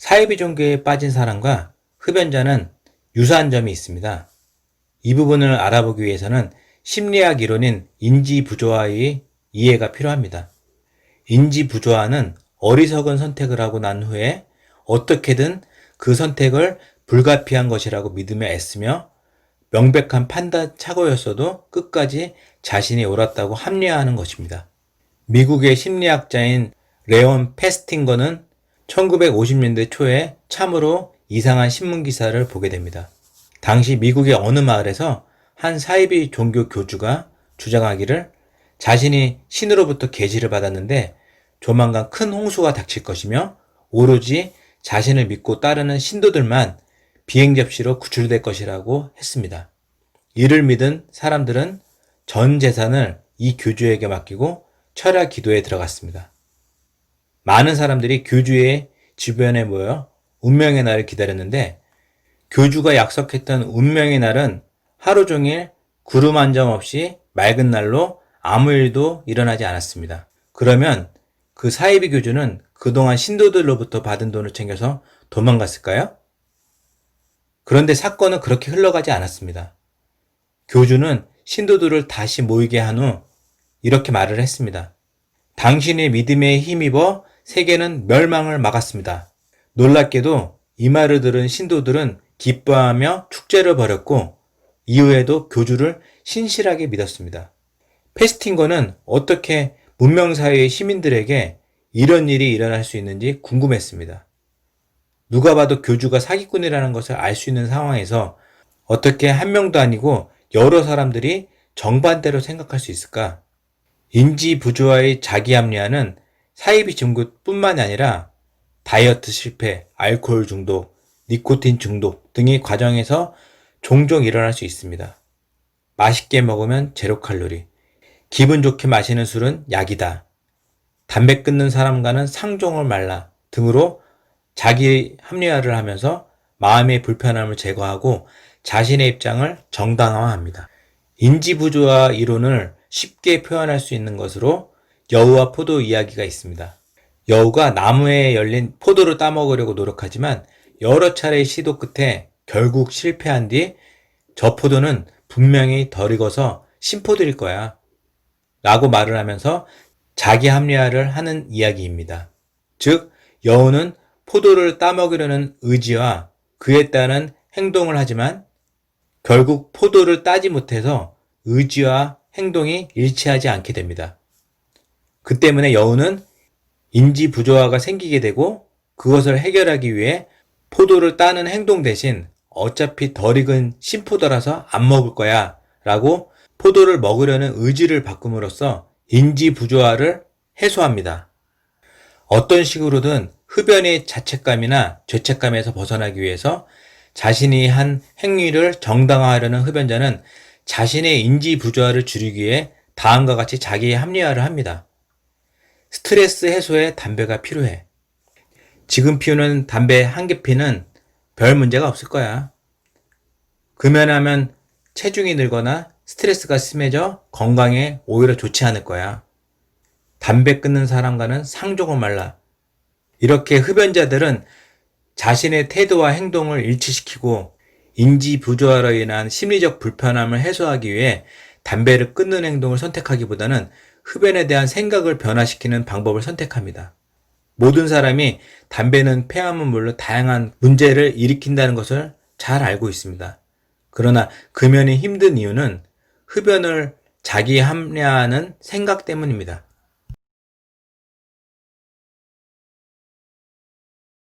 사이비 종교에 빠진 사람과 흡연자는 유사한 점이 있습니다. 이 부분을 알아보기 위해서는 심리학 이론인 인지부조화의 이해가 필요합니다. 인지부조화는 어리석은 선택을 하고 난 후에 어떻게든 그 선택을 불가피한 것이라고 믿으며 애쓰며 명백한 판단 착오였어도 끝까지 자신이 옳았다고 합리화하는 것입니다. 미국의 심리학자인 레온 페스팅거는 1950년대 초에 참으로 이상한 신문기사를 보게 됩니다. 당시 미국의 어느 마을에서 한 사이비 종교 교주가 주장하기를 자신이 신으로부터 계시를 받았는데 조만간 큰 홍수가 닥칠 것이며 오로지 자신을 믿고 따르는 신도들만 비행 접시로 구출될 것이라고 했습니다. 이를 믿은 사람들은 전 재산을 이 교주에게 맡기고 철야 기도에 들어갔습니다. 많은 사람들이 교주의 주변에 모여 운명의 날을 기다렸는데 교주가 약속했던 운명의 날은 하루 종일 구름 한 점 없이 맑은 날로 아무 일도 일어나지 않았습니다. 그러면 그 사이비 교주는 그동안 신도들로부터 받은 돈을 챙겨서 도망갔을까요? 그런데 사건은 그렇게 흘러가지 않았습니다. 교주는 신도들을 다시 모이게 한 후 이렇게 말을 했습니다. 당신의 믿음에 힘입어 세계는 멸망을 막았습니다. 놀랍게도 이 말을 들은 신도들은 기뻐하며 축제를 벌였고 이후에도 교주를 신실하게 믿었습니다. 페스팅거는 어떻게 문명사회의 시민들에게 이런 일이 일어날 수 있는지 궁금했습니다. 누가 봐도 교주가 사기꾼이라는 것을 알 수 있는 상황에서 어떻게 한 명도 아니고 여러 사람들이 정반대로 생각할 수 있을까? 인지부조화의 자기합리화는 사이비 종교뿐만이 아니라 다이어트 실패, 알코올 중독, 니코틴 중독 등의 과정에서 종종 일어날 수 있습니다. 맛있게 먹으면 제로 칼로리, 기분 좋게 마시는 술은 약이다, 담배 끊는 사람과는 상종을 말라 등으로 자기 합리화를 하면서 마음의 불편함을 제거하고 자신의 입장을 정당화합니다. 인지부조화 이론을 쉽게 표현할 수 있는 것으로 여우와 포도 이야기가 있습니다. 여우가 나무에 열린 포도를 따먹으려고 노력하지만 여러 차례의 시도 끝에 결국 실패한 뒤 저 포도는 분명히 덜 익어서 신포도일 거야 라고 말을 하면서 자기 합리화를 하는 이야기입니다. 즉 여우는 포도를 따먹으려는 의지와 그에 따른 행동을 하지만 결국 포도를 따지 못해서 의지와 행동이 일치하지 않게 됩니다. 그 때문에 여우는 인지부조화가 생기게 되고 그것을 해결하기 위해 포도를 따는 행동 대신 어차피 덜 익은 신포도라서 안 먹을 거야 라고 포도를 먹으려는 의지를 바꿈으로써 인지부조화를 해소합니다. 어떤 식으로든 흡연의 자책감이나 죄책감에서 벗어나기 위해서 자신이 한 행위를 정당화하려는 흡연자는 자신의 인지부조화를 줄이기 위해 다음과 같이 자기의 합리화를 합니다. 스트레스 해소에 담배가 필요해. 지금 피우는 담배 한 개 피는 별 문제가 없을 거야. 금연하면 체중이 늘거나 스트레스가 심해져 건강에 오히려 좋지 않을 거야. 담배 끊는 사람과는 상종을 말라. 이렇게 흡연자들은 자신의 태도와 행동을 일치시키고 인지부조화로 인한 심리적 불편함을 해소하기 위해 담배를 끊는 행동을 선택하기보다는 흡연에 대한 생각을 변화시키는 방법을 선택합니다. 모든 사람이 담배는 폐암은 물론 다양한 문제를 일으킨다는 것을 잘 알고 있습니다. 그러나 금연이 힘든 이유는 흡연을 자기 합리화하는 생각 때문입니다.